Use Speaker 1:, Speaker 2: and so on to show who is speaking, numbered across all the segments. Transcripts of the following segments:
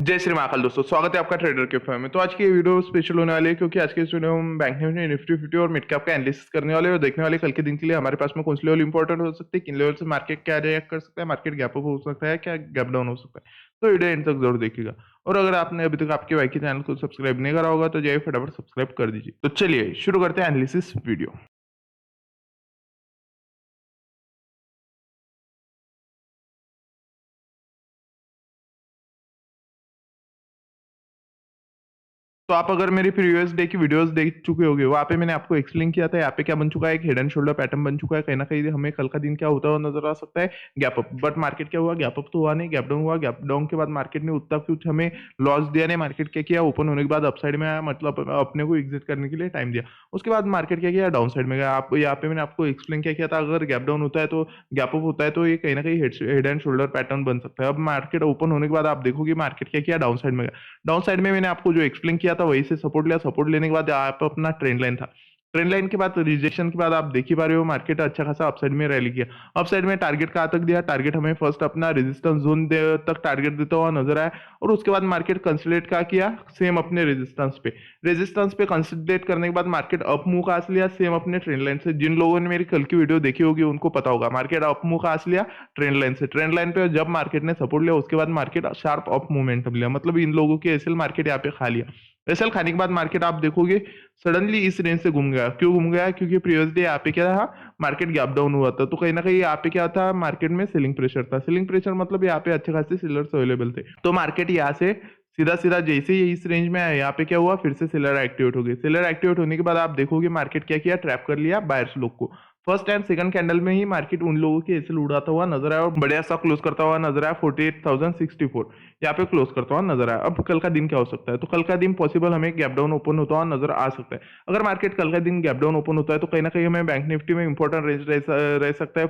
Speaker 1: जय श्री महाकाल दोस्तों, स्वागत है आपका ट्रेडर कैफे में। तो आज की वीडियो स्पेशल होने वाली है क्योंकि आज के इस वीडियो में हम बैंक निफ्टी 50 और मिड कैप का एनालिसिस करने वाले हैं और देखने वाले कल के दिन के लिए हमारे पास में कौन से लेवल इंपॉर्टेंट हो सकते हैं, किन लेवल से मार्केट क्या रिएक्ट कर सकता है, मार्केट गैप अप हो सकता है, क्या गैप डाउन हो सकता है। तो वीडियो एंड तक जरूर देखिएगा। और अगर आपने अभी तक आपके भाई के चैनल को सब्सक्राइब नहीं करा होगा तो जाइए फटाफट सब्सक्राइब कर दीजिए। तो चलिए शुरू करते हैं एनालिसिस वीडियो। तो आप अगर मेरी प्रीवियस डे की वीडियोस देख चुके होंगे, वहाँ पे मैंने आपको एक्सप्लेन किया था यहाँ पे क्या बन चुका है, एक हेड एंड शोल्डर पैटर्न बन चुका है। कहीं ना कहीं हमें कल का दिन क्या होता हुआ नजर आ सकता है, गैप अप। बट मार्केट क्या हुआ, गैप अप तो हुआ नहीं, गैप डाउन हुआ। गैप डाउन के बाद मार्केट ने उतना कुछ हमें लॉस दिया नहीं। मार्केट क्या किया, ओपन होने के बाद अपसाइड में आया, मतलब अपने को एग्जिट करने के लिए टाइम दिया। उसके बाद मार्केट क्या किया, डाउन साइड में गया। आप यहाँ पे मैंने आपको एक्सप्लेन क्या किया था, अगर गैप डाउन होता है तो गैप अप होता है तो ये कहीं ना कहीं हेड एंड शोल्डर पैटर्न बन सकता है। अब मार्केट ओपन होने के बाद आप देखोगे मार्केट क्या किया, डाउन साइड में गया। डाउन साइड में मैंने आपको जो एक्सप्लेन किया था वही से सपोर्ट लिया। सपोर्ट लेने के बाद यहाँ पे अपना ट्रेंड लाइन था। ट्रेंड लाइन के बाद रिजेक्शन के बाद आप देख ही पा रहे हो मार्केट अच्छा खासा अपसाइड में रैली किया। अपसाइड में टारगेट कहाँ तक दिया, टारगेट हमें फर्स्ट अपना रेजिस्टेंस जोन तक टारगेट देता हुआ नजर आया। और उसके बाद मार्केट कंसोलिडेट क्या किया, सेम अपने रेजिस्टेंस पे कंसोलिडेट करने के बाद मार्केट अप मूव का लिया, सेम अपने ट्रेंड लाइन से। जिन लोगों ने मेरी कल की वीडियो देखी होगी उनको पता होगा मार्केट अप मूव का लिया ट्रेंड लाइन से। ट्रेंड लाइन पे जब मार्केट ने सपोर्ट लिया उसके बाद मार्केट शार्प अप मूवमेंटम लिया, मतलब इन लोगों के एसएल मार्केट यहाँ पे खा लिया। एसएल खाने के बाद मार्केट आप देखोगे सडनली इस रेंज से घूम गया। क्यों घूम गया, क्योंकि प्रीवियस डे यहाँ पे क्या था, मार्केट गैप डाउन हुआ था। तो कहीं ना कहीं यहाँ पे क्या था, मार्केट में सेलिंग प्रेशर था। सेलिंग प्रेशर मतलब यहाँ पे अच्छे खासे सेलर्स अवेलेबल थे। तो मार्केट यहाँ से सीधा सीधा जैसे ही इस रेंज में आया, यहाँ पे क्या हुआ, फिर से सेलर एक्टिवेट हो गए। सेलर एक्टिवेट होने के बाद आप देखोगे मार्केट क्या किया, ट्रैप कर लिया बायर्स लोग को। फर्स्ट एंड सेकंड कैंडल में ही मार्केट उन लोगों के एसएल उड़ाता हुआ नजर आया और बढ़िया सा क्लोज करता हुआ नजर आया 48,064। यहाँ पे क्लोज करता हुआ नजर आया। अब कल का दिन क्या हो सकता है, तो कल का दिन पॉसिबल हमें गैप डाउन ओपन होता हुआ नजर आ सकता है। अगर मार्केट कल का दिन गैप डाउन ओपन होता है तो कहीं ना कहीं हमें बैंक निफ्टी में इंपॉर्टेंट रेंज रह सकता है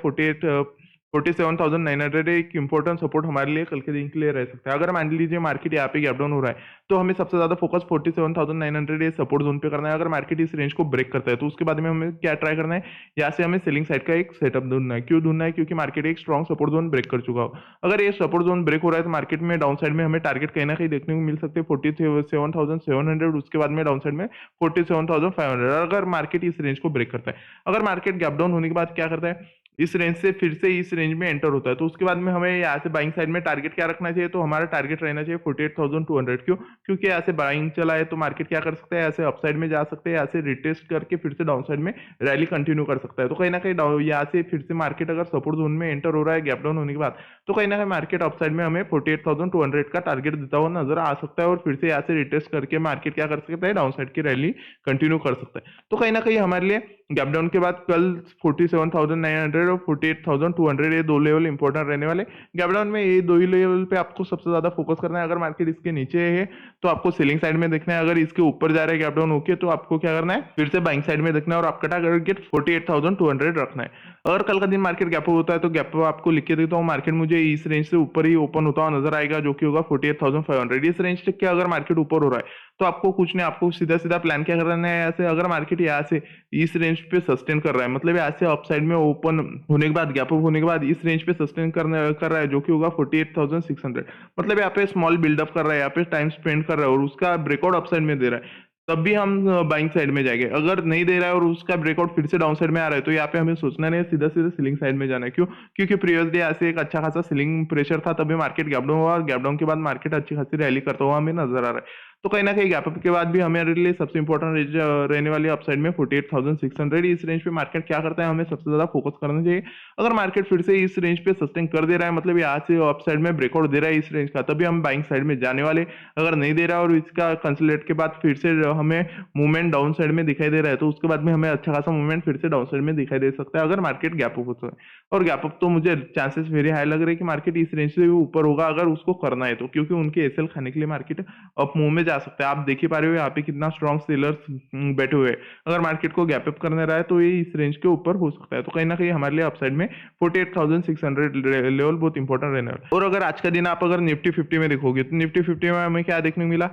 Speaker 1: 47,900। एक इंपॉर्टेंट सपोर्ट हमारे लिए कल के दिन के लिए रह सकता है। अगर मान लीजिए मार्केट यहाँ पे गैप डाउन हो रहा है तो हमें सबसे ज्यादा फोकस 47,900 ये सपोर्ट जोन पे करना है। अगर मार्केट इस रेंज को ब्रेक करता है तो उसके बाद में हमें क्या ट्राई करना है, यहाँ से हमें सेलिंग साइड का एक सेटअप ढूंढना है। क्यों ढूंढना है, क्योंकि मार्केट एक स्ट्रॉन्ग सपोर्ट जोन ब्रेक कर चुका हो। अगर ये सपोर्ट जोन ब्रेक हो रहा है तो मार्केट में डाउन साइड में हमें टारगेट कहीं ना कहीं देखने को मिल सकते हैं 47,700। उसके बाद में डाउन साइड में 47,500 अगर मार्केट इस रेंज को ब्रेक करता है। अगर मार्केट गैप डाउन होने के बाद क्या करता है, इस रेंज से फिर से इस रेंज में एंटर होता है तो उसके बाद में हमें यहाँ से बाइंग साइड में टारगेट क्या रखना चाहिए, तो हमारा टारगेट रहना चाहिए 48,200। क्यों, क्योंकि यहाँ से बाइंग चला है तो मार्केट क्या कर सकता है, ऐसे अपसाइड में जा सकते हैं, यहाँ से रिटेस्ट करके फिर से डाउन साइड में रैली कंटिन्यू कर सकता है। तो कहीं ना कहीं यहाँ से फिर से मार्केट अगर सपोर्ट जोन में एंटर हो रहा है गैप डाउन होने के बाद तो कहीं ना कहीं मार्केट अपसाइड में हमें 48,200 का टारगेट देता हुआ नजर आ सकता है और फिर से यहाँ से रिटेस्ट करके मार्केट क्या कर सकता है, डाउन साइड की रैली कंटिन्यू कर सकता है। तो कहीं ना कहीं हमारे लिए गैप डाउन के बाद कल 47,900 और 48,200 ये दो लेवल इंपॉर्टेंट रहने वाले। गैप डाउन में ये दो ही लेवल पे आपको सबसे ज्यादा फोकस करना है। अगर मार्केट इसके नीचे है तो आपको सेलिंग साइड में देखना है, अगर इसके ऊपर जा रहा है गैप डाउन होके तो आपको क्या करना है, फिर से बाइंग साइड में देखना है और आपका टारगेट 48,200 रखना है। अगर कल का दिन मार्केट गैप होता है तो गैप आपको लिख के देता हूँ, मार्केट मुझे इस रेंज से ऊपर ही ओपन होता हुआ नजर आएगा जो कि होगा 48,500। इस रेंज तक क्या अगर मार्केट ऊपर हो रहा है तो आपको कुछ नहीं, आपको सीधा सीधा प्लान क्या करना है, ऐसे अगर मार्केट यहाँ से इस रेंज पे सस्टेन कर रहा है, मतलब यहाँ से अपसाइड में ओपन होने के बाद गैप अप होने के बाद इस रेंज पे सस्टेन कर रहा है जो कि होगा 48,600, मतलब यहाँ पे स्मॉल बिल्डअप कर रहा है, यहाँ पे टाइम स्पेंड कर रहा है और उसका ब्रेकआउट अपसाइड में दे रहा है, तब भी हम बाइंग साइड में जाएंगे। अगर नहीं दे रहा है और उसका ब्रेकआउट फिर से डाउन साइड में आ रहा है तो यहाँ पे हमें सोचना नहीं है, सीधा सीधा सीलिंग साइड में जाना है। क्यों, क्योंकि प्रीवियस डे ऐसे एक अच्छा खासा सीलिंग प्रेशर था, तभी मार्केट गैप डाउन हुआ और गैप डाउन के बाद मार्केट अच्छी खासी रैली करता हुआ हमें नजर आ रहा है। तो कहीं ना कहीं गैप अप के बाद भी हमारे लिए सबसे इंपॉर्टेंट रेंज रहने वाली अपसाइड में 48,600। इस रेंज पे मार्केट क्या करता है, हमें सबसे ज्यादा फोकस करना चाहिए। अगर मार्केट फिर से इस रेंज पे सस्टेन कर दे रहा है, मतलब यहाँ से अपसाइड में ब्रेकआउट दे रहा है इस रेंज का, तभी हम बाइंग साइड में जाने वाले। अगर नहीं दे रहा और इसका कंसोलिडेट के बाद फिर से हमें मूवमेंट डाउन साइड में दिखाई दे रहा है तो उसके बाद में हमें अच्छा खासा मूवमेंट फिर से डाउन साइड में दिखाई दे सकता है अगर मार्केट गैप अप होता है। और गैप अप तो मुझे चांसेस वेरी हाई लग रहे हैं कि मार्केट इस रेंज से भी ऊपर होगा अगर उसको करना है तो, क्योंकि उनके एसएल खाने के लिए मार्केट अप मूव में जा सकता है। आप देख ही पा रहे हो यहाँ पे कितना स्ट्रॉन्ग सेलर्स बैठे हुए हैं। अगर मार्केट को गैप अप करने रहा है तो ये इस रेंज के ऊपर हो सकता है। तो कहीं ना कहीं हमारे लिए अपसाइड में 48,600 लेवल बहुत इंपॉर्टेंट रहने वाला है। और अगर आज का दिन आप अगर निफ्टी 50 में देखोगे तो निफ्टी 50 में हमें क्या देखने को मिला,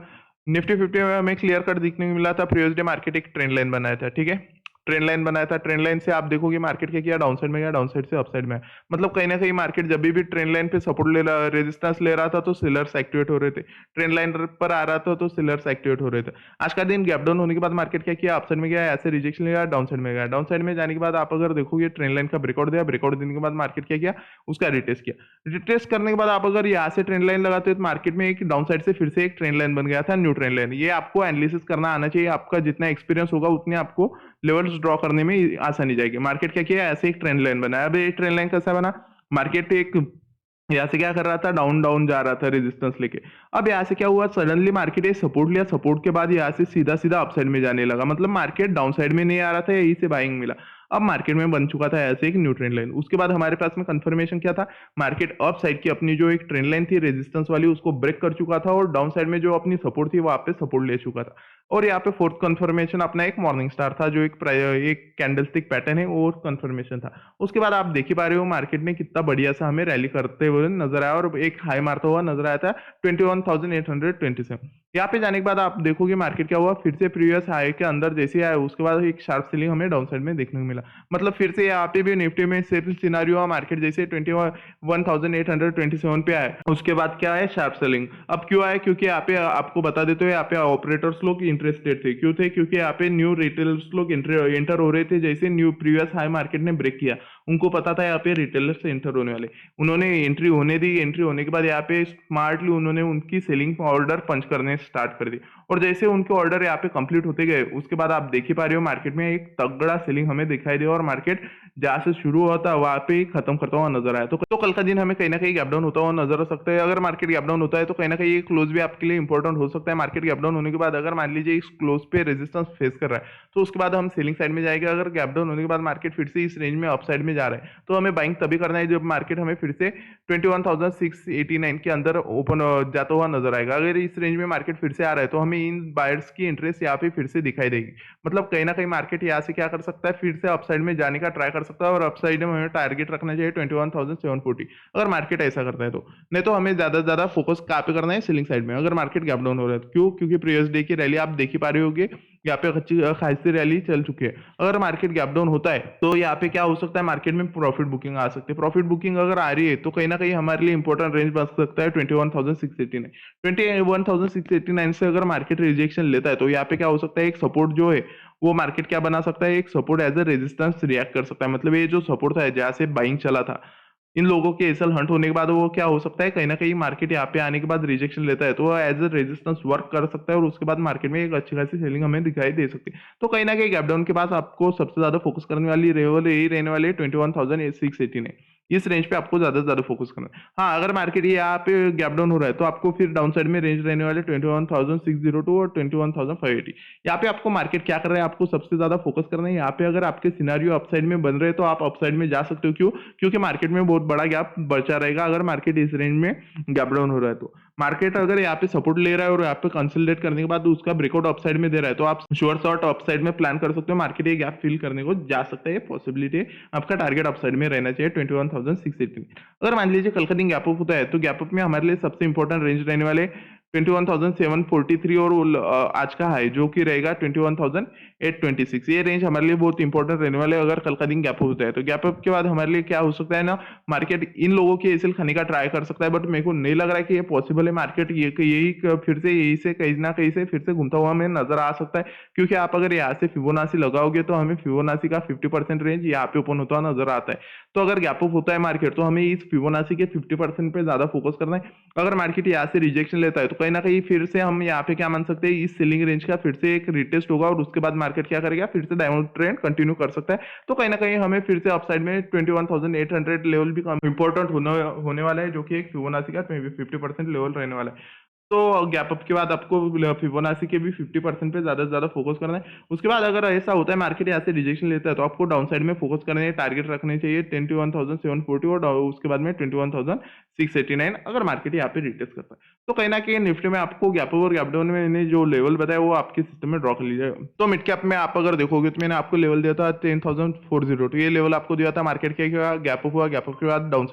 Speaker 1: निफ्टी 50 में हमें क्लियर कट दिखने को मिला था। प्रीवियस डे मार्केट एक ट्रेंड लाइन बनाया था, ठीक है। ट्रेंड लाइन बनाया था, ट्रेंड लाइन से आप देखोगे मार्केट क्या किया, डाउन साइड में गया, डाउन साइड से अप साइड में। मतलब कहीं ना कहीं मार्केट जब भी ट्रेंड लाइन पे सपोर्ट रेजिस्टेंस ले रहा था तो सेलर्स एक्टिवेट हो रहे थे, ट्रेंड लाइन पर आ रहा था तो सेलर्स एक्टिवेट हो रहे थे। आज का दिन गैप डाउन होने के बाद मार्केट क्या किया, अप साइड में गया, ऐसे रिजेक्शन लिया, डाउन साइड में गया, डाउन साइड में जाने के बाद आप अगर देखोगे ट्रेंड लाइन का ब्रेकआउट दिया, ब्रेकआउट देने के बाद मार्केट क्या किया, उसका रिटेस्ट किया, रिटेस्ट करने के बाद आप अगर यहाँ से ट्रेंड लाइन लगाते हो तो मार्केट में एक डाउन साइड से फिर से एक ट्रेंड लाइन बन गया था, न्यू ट्रेंड लाइन। ये आपको एनालिसिस करना आना चाहिए, आपका जितना एक्सपीरियंस होगा उतने आपको लेवल्स ड्रॉ करने में आसानी जाएगी। मार्केट क्या किया, ऐसे एक ट्रेंड लाइन बनाया। अब ये ट्रेंड लाइन कैसा बना, मार्केट एक यहाँ से क्या कर रहा था, डाउन डाउन जा रहा था रेजिस्टेंस लेके। अब यहाँ से क्या हुआ, सडनली मार्केट ये सपोर्ट लिया, सपोर्ट के बाद यहाँ से सीधा सीधा अपसाइड में जाने लगा, मतलब मार्केट डाउन साइड में नहीं आ रहा था, यहीं से बाइंग मिला। अब मार्केट में बन चुका था ऐसे एक न्यू ट्रेंड लाइन। उसके बाद हमारे पास में कंफर्मेशन क्या था, मार्केट अप साइड की अपनी जो एक ट्रेंड लाइन थी रेजिस्टेंस वाली उसको ब्रेक कर चुका था और डाउन साइड में जो अपनी सपोर्ट थी वहां पे सपोर्ट ले चुका था। और यहाँ पे फोर्थ कंफर्मेशन अपना एक मॉर्निंग स्टार था, जो एक कैंडलस्टिक पैटर्न है वो कंफर्मेशन था। उसके बाद आप देख ही पा रहे हो मार्केट ने कितना बढ़िया सा हमें रैली करते हुए नजर आया और एक हाई मारता हुआ नजर आया था 21,827। यहाँ पे जाने के बाद आप देखोगे मार्केट क्या हुआ, फिर से प्रीवियस हाई के अंदर जैसे आया उसके बाद एक शार्प सेलिंग हमें डाउन साइड में देखने को मिला। मतलब फिर से यहाँ पे भी निफ्टी में सेम सिनारियो हुआ, मार्केट जैसे 21,827 पे आया, उसके बाद क्या है, शार्प सेलिंग। अब क्यों आया, क्योंकि यहाँ पे आपको बता देते हो यहाँ पे ऑपरेटर्स लोग इंटरेस्टेड थे। क्यों थे, क्योंकि यहाँ पे न्यू रिटेलर्स लोग एंटर हो रहे थे, जैसे न्यू प्रीवियस हाई मार्केट ने ब्रेक किया, उनको पता था यहाँ पे रिटेलर्स एंटर होने वाले, उन्होंने एंट्री होने दी। एंट्री होने के बाद यहाँ पे स्मार्टली उन्होंने उनकी सेलिंग ऑर्डर पंच करने स्टार्ट कर दी और जैसे उनके ऑर्डर यहाँ पे कंप्लीट होते गए उसके बाद आप देख ही पा रहे हो मार्केट में एक तगड़ा सेलिंग हमें दिखाई दे और मार्केट जहां से शुरू होता है वहां पे खत्म करता हुआ नजर आया। तो कल का दिन हमें कहीं ना कहीं गैप डाउन होता हुआ नजर आ सकता है। अगर मार्केट गैप डाउन होता है तो कहीं ना कहीं ये क्लोज भी आपके लिए इंपॉर्टेंट हो सकता है। मार्केट गैप डाउन होने के बाद अगर मान लीजिए इस क्लोज पे रेजिस्टेंस फेस कर रहा है तो उसके बाद हम सेलिंग साइड में जाएंगे। अगर गैप डाउन होने के बाद मार्केट फिर से इस रेंज में अप साइड में जा रहा है तो हमें बाइंग तभी करना है जब मार्केट हमें फिर से 21,689 के अंदर ओपन जाता हुआ नजर आएगा। अगर इस रेंज में मार्केट फिर से आ रहा है तो हमें इन बायर्स की इंटरेस्ट यहाँ पे फिर से दिखाई देगी। मतलब कहीं ना कहीं मार्केट यहाँ से क्या कर सकता है, फिर से अपसाइड में जाने का ट्राई कर सकता है और अपसाइड में हमें टारगेट रखना चाहिए 21,740 अगर मार्केट ऐसा करता है तो। नहीं तो हमें ज्यादा से ज्यादा फोकस कहाँ पे करना है, सेलिंग साइड में। अगर मार्केट गैप डाउन हो रहा है तो क्यों, क्योंकि प्रीवियस डे की रैली आप देख ही पा रहे होगे, यहाँ पे अच्छी खासी रैली चल चुकी है। अगर मार्केट गैप डाउन होता है तो यहाँ पे क्या हो सकता है, मार्केट में प्रॉफिट बुकिंग आ सकती है। प्रॉफिट बुकिंग अगर आ रही है तो कहीं ना कहीं हमारे लिए इंपॉर्टेंट रेंज बन सकता है 21,689। 21,689 से अगर मार्केट रिजेक्शन लेता है तो यहाँ पे क्या हो सकता है, एक सपोर्ट जो है वो मार्केट क्या बना सकता है, एक support as a resistance react कर सकता है। मतलब ये जो सपोर्ट था जहाँ से बाइंग चला था, इन लोगों के एसएल हंट होने के बाद वो क्या हो सकता है, कहीं ना कहीं मार्केट यहाँ पे आने के बाद रिजेक्शन लेता है तो वो एज अ रेजिस्टेंस वर्क कर सकता है और उसके बाद मार्केट में एक अच्छी खासी सेलिंग हमें दिखाई दे सकती है। तो कहीं ना कहीं गैप डाउन के पास आपको सबसे ज्यादा फोकस करने वाली लेवल यही रहने वाली है 21,689। इस रेंज पे आपको ज्यादा से ज्यादा फोकस करना है। हाँ, अगर मार्केट यहाँ पे गैप डाउन हो रहा है तो आपको फिर डाउन साइड में रेंज रहने वाले 21,602 और 21,580। यहाँ पे आपको मार्केट क्या कर रहा है, आपको सबसे ज्यादा फोकस करना है। यहाँ पे अगर आपके सिनारियो अपसाइड में बन रहे हैं तो आप अपसाइड में जा सकते हो। क्यों, क्योंकि मार्केट में बहुत बड़ा गैप बचा रहेगा अगर मार्केट इस रेंज में गैप डाउन हो रहा है तो। मार्केट अगर यहाँ पे सपोर्ट ले रहा है और यहाँ पे कंसोलिडेट करने के बाद उसका ब्रेकआउट अपसाइड में दे रहा है तो आप श्योर शॉट अपसाइड में प्लान कर सकते हो। मार्केट ये गैप फिल करने को जा सकता है, पॉसिबिलिटी है। आपका टारगेट अपसाइड में रहना चाहिए 21,618। अगर मान लीजिए कल का दिन गैप अप होता है तो गैप अप में हमारे लिए सबसे इंपॉर्टेंट रेंज रहने वाले 21,743 और आज का हाई जो कि रहेगा 21,826। ये रेंज हमारे लिए बहुत इंपॉर्टेंट रहने वाले अगर कल का दिन गैप अप होता है तो। गैप अप के बाद हमारे लिए क्या हो सकता है ना, मार्केट इन लोगों के एसएल खाने का ट्राई कर सकता है, बट मेरे को नहीं लग रहा है कि ये पॉसिबल है। मार्केट यही फिर से यही से कहीं ना कहीं से फिर से घूमता हुआ हमें नजर आ सकता है। क्योंकि आप अगर यहाँ से फिबोनाची लगाओगे तो हमें फिबोनाची का 50% रेंज यहाँ पे ओपन होता हुआ नजर आता है। तो अगर गैप अप होता है मार्केट तो हमें इस फिबोनाची के 50% पे ज्यादा फोकस करना है। अगर मार्केट यहाँ से रिजेक्शन लेता है तो कहीं ना कहीं फिर से हम यहाँ पे क्या मान सकते हैं, इस सेलिंग रेंज का फिर से एक रिटेस्ट होगा और उसके बाद मार्केट क्या करेगा, फिर से डाउन ट्रेंड कंटिन्यू कर सकता है। तो कहीं ना कहीं हमें फिर से अपसाइड में 21,800 लेवल भी इंपॉर्टेंट होने वाला है, जो कि एक फिबोनाची का 50% लेवल रहने वाला है। तो गैप अप के बाद आपको फिबोनाची के भी 50% पे ज्यादा से ज्यादा फोकस करना है। उसके बाद अगर ऐसा होता है मार्केट यहाँ से रिजेक्शन लेता है तो आपको डाउन साइड में फोकस करने है, टारगेट रखने चाहिए 21,740 और उसके बाद में 21,689 अगर मार्केट यहाँ पे रिटेस्ट करता है तो। कहीं ना कहीं निफ्टी में आपको गैप अप और गैप डाउन में मैंने जो लेवल बताया वो आपके सिस्टम में ड्रॉ कर लीजिए। तो मिड कैप में आप अगर देखोगे तो मैंने आपको लेवल दिया था 10,402, ये लेवल आपको दिया था। मार्केट क्या गैप अप हुआ, गैप अप के बाद डाउन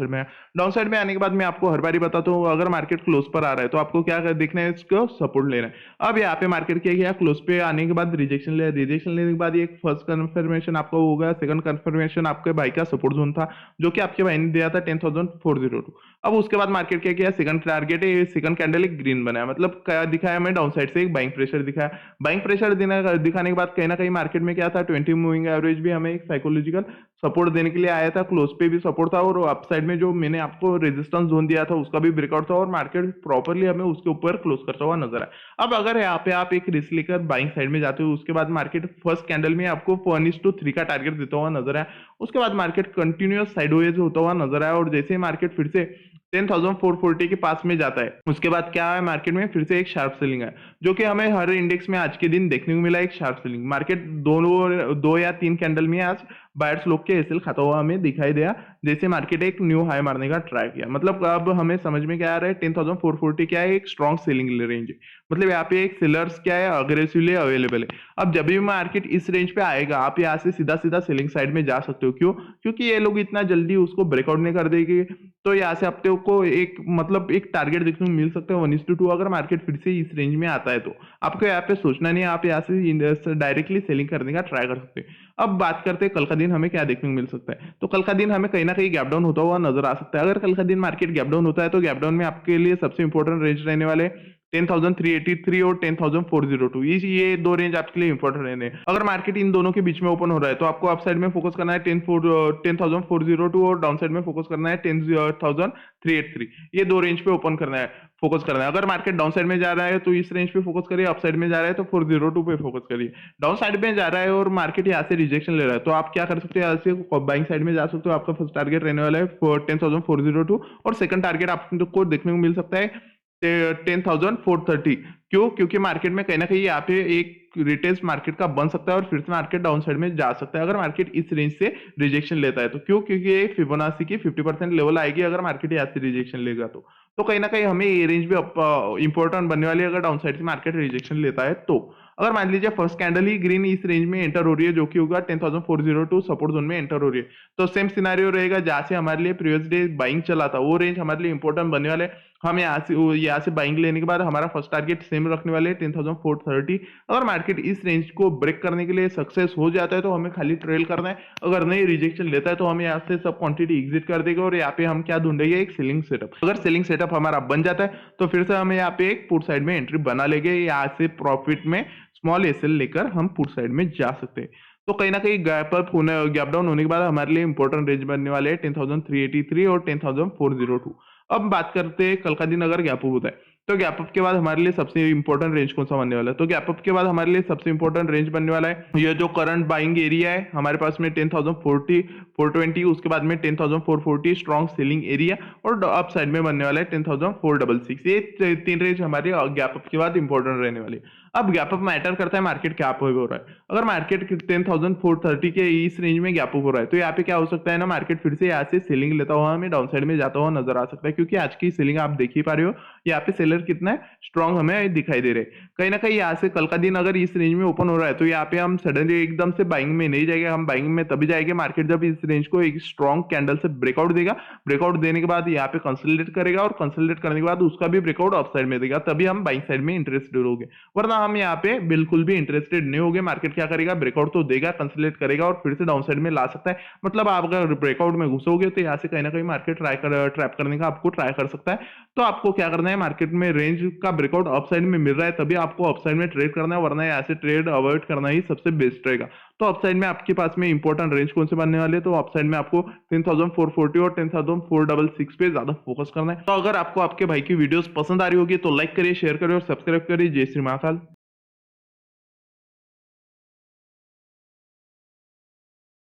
Speaker 1: साइड में आने के बाद मैं आपको हर बारी बताता हूँ अगर मार्केट क्लोज पर आ रहा है तो आपको क्या देखना है, इसको सपोर्ट लेना है। अब यहाँ पे मार्केट क्या किया, क्लोज पे आने के बाद रिजेक्शन लिया, रिजेक्शन लेने के बाद ये फर्स्ट कंफर्मेशन आपका हो गया, सेकंड कंफर्मेशन आपके भाई का सपोर्ट जोन था जो कि आपके भाई ने दिया था 10,402। अब उसके बाद मार्केट क्या किया, सेकंड टारगेट है, सेकंड कैंडल एक ग्रीन बनाया, मतलब क्या दिखाया हमें, डाउन साइड से एक बाइंग प्रेशर दिखाया। बाइंग प्रेशर दिखाने के बाद कहीं ना कहीं मार्केट में क्या था, 20 मूविंग एवरेज भी हमें एक साइकोलॉजिकल सपोर्ट देने के लिए आया था, क्लोज पे भी सपोर्ट था और अपसाइड में जो मैंने आपको रेजिस्टेंस जोन दिया था उसका भी ब्रेकआउट था और मार्केट प्रॉपर्ली हमें उसके ऊपर क्लोज करता हुआ नजर आया। अब अगर यहाँ पे आप एक रिस्क लेकर बाइंग साइड में जाते हो, उसके बाद मार्केट फर्स्ट कैंडल में आपको 1:3 का टारगेट देता हुआ नजर आया, उसके बाद मार्केट कंटिन्यूअस साइडवेज होता हुआ नजर आया और जैसे ही मार्केट फिर से 10,440 के पास में जाता है, उसके बाद क्या है, मार्केट में फिर से एक शार्प सेलिंग है जो कि हमें हर इंडेक्स में आज के दिन देखने को मिला। एक शार्प सेलिंग मार्केट दो या तीन कैंडल में आज बायर्स लोग के एसएल खाता हुआ हमें दिखाई दिया, जैसे मार्केट एक न्यू हाई मारने का ट्राई किया। मतलब अब हमें समझ में क्या आ रहा है, 10,440 क्या है, एक स्ट्रॉन्ग सेलिंग रेंज है, मतलब यहाँ पे एक सेलर्स क्या है, अग्रेसिवली अवेलेबल है। अब जब भी मार्केट इस रेंज पे आएगा, आप यहाँ से सीधा सीधा सेलिंग साइड में जा सकते हो। क्यों? क्योंकि ये लोग इतना जल्दी उसको ब्रेकआउट नहीं कर देंगे, तो यहाँ से आपको को एक मतलब एक टारगेट देखने को मिल सकता है 1:2। अगर मार्केट फिर से इस रेंज में आता है तो आपको यहाँ पे सोचना नहीं है, आप यहाँ से डायरेक्टली सेलिंग करने का ट्राई कर सकते हैं। अब बात करते हैं कल का दिन हमें क्या देखने को मिल सकता है, तो कल का दिन हमें कहीं ना कहीं गैप डाउन होता हुआ नजर आ सकता है। अगर कल का दिन मार्केट गैप डाउन होता है तो गैप डाउन में आपके लिए सबसे इंपॉर्टेंट रेंज रहने वाले 10,383 और 10,402, ये दो रेंज आपके लिए इंपॉर्टेंट रहने हैं। अगर मार्केट इन दोनों के बीच में ओपन हो रहा है तो आपको अपसाइड में फोकस करना है 10,402 और डाउन साइड में फोकस करना है 10,383, ये दो रेंज पे ओपन करना है, फोकस करना है। अगर मार्केट डाउन साइड में जा रहा है तो इस रेंज पे फोकस करिए, अप साइड में जा रहा है तो 402 पे फोकस करिए। डाउन साइड में जा रहा है और मार्केट यहाँ से रिजेक्शन ले रहा है तो आप क्या कर सकते हो, यहाँ से बाइंग साइड में जा सकते हो। आपका फर्स्ट टारगेट रहने वाला है 10,402 और सेकंड टारगेट आपको देखने को मिल सकता है 10,430। क्यों? क्योंकि मार्केट में कहीं ना कहीं यहाँ पे एक रिटेस्ट मार्केट का बन सकता है और फिर से मार्केट डाउन साइड में जा सकता है अगर मार्केट इस रेंज से रिजेक्शन लेता है तो। क्यों? क्योंकि ये फिबोनाची की 50% लेवल आएगी अगर मार्केट यहाँ से रिजेक्शन लेगा तो कहीं ना कहीं हमें ये रेंज भी इंपॉर्टेंट बनने वाली है अगर डाउन साइड से मार्केट रिजेक्शन लेता है तो। अगर मान लीजिए फर्स्ट कैंडल ही ग्रीन इस रेंज में एंटर हो रही है जो कि होगा 10,402 सपोर्ट जोन में एंटर हो रही है, तो सेम सिनारियो रहेगा जहां से हमारे लिए प्रीवियस डे बाइंग चला था, वो रेंज हमारे लिए इंपॉर्टेंट बनने वाला है। हम यहाँ से बाइंग लेने के बाद हमारा फर्स्ट टारगेट सेम रखने वाले 10,430। अगर मार्केट इस रेंज को ब्रेक करने के लिए सक्सेस हो जाता है तो हमें खाली ट्रेल करना है, अगर नहीं रिजेक्शन लेता है तो हम यहाँ से सब क्वांटिटी एग्जिट कर देगा और यहाँ पे हम क्या ढूंढेंगे, एक सेलिंग सेटअप। अगर सेलिंग सेटअप हमारा बन जाता है तो फिर से हमें यहाँ पे एक पुट साइड में एंट्री बना लेंगे, यहाँ से प्रॉफिट में स्मॉल एसएल लेकर हम पुट साइड में जा सकते हैं। तो कहीं ना कहीं गैप डाउन होने के बाद हमारे लिए इंपॉर्टेंट रेंज बनने वाले हैं 10,383 और 10,402। अब बात करते हैं कल का दिन अगर गैप अप होता है तो गैप अप के बाद हमारे लिए सबसे इंपॉर्टेंट रेंज कौन सा बनने वाला है, तो गैप अप के बाद हमारे लिए सबसे इंपॉर्टेंट रेंज बनने वाला है ये जो करंट बाइंग एरिया है हमारे पास में 10,040 420, उसके बाद में 10,440 स्ट्रॉन्ग सेलिंग एरिया और अप साइड में बनने वाला है 10,466। ये तीन रेंज हमारे गैप अप के बाद इंपॉर्टेंट रहने वाली है। अब गैप अप मैटर करता है मार्केट क्या अप हो रहा है। अगर मार्केट 10,430 के इस रेंज में गैप अप हो रहा है तो यहाँ पे क्या हो सकता है ना, मार्केट फिर से यहाँ से सेलिंग लेता हुआ हमें डाउन साइड में जाता हुआ नजर आ सकता है, क्योंकि आज की सेलिंग आप देख ही पा रहे हो यहाँ पे सेलर कितना है स्ट्रॉन्ग हमें दिखाई दे रहे हैं। कहीं ना कहीं यहाँ से कल का दिन अगर इस रेंज में ओपन हो रहा है तो यहाँ पे हम सडनली एकदम से बाइंग में नहीं जाएंगे, हम बाइंग में तभी जाएंगे मार्केट जब इस रेंज को एक स्ट्रॉन्ग कैंडल से ब्रेकआउट देगा, ब्रेकआउट देने के बाद यहाँ पे कंसोलिडेट करेगा और कंसोलिडेट करने के बाद उसका भी ब्रेकआउट अप साइड में देगा, तभी हम बाइंग साइड में इंटरेस्टेड होंगे, वरना हम यहाँ पे बिल्कुल भी इंटरेस्टेड नहीं होंगे। मार्केट क्या करेगा, ब्रेकआउट तो देगा, कंसोलिडेट करेगा और फिर से डाउन साइड में ला सकता है। मतलब आप अगर ब्रेकआउट में घुसोगे तो यहाँ से कहीं ना कहीं मार्केट ट्रैप करने का आपको ट्राई कर सकता है। तो आपको क्या करना है, मार्केट में रेंज का ब्रेकआउट अप साइड में मिल रहा है तभी आपको अप साइड में ट्रेड करना है, वरना यहाँ से ट्रेड अवॉइड करना ही सबसे बेस्ट रहेगा। तो अप साइड में आपके पास में इंपॉर्टेंट रेंज कौन से बनने वाले हैं, तो अप साइड में आपको 10,440 और 10,466 पे ज्यादा फोकस करना है। तो अगर आपको आपके भाई की वीडियोस पसंद आ रही होगी तो लाइक करिए, शेयर करिए और सब्सक्राइब करिए। जय श्री महाकाल।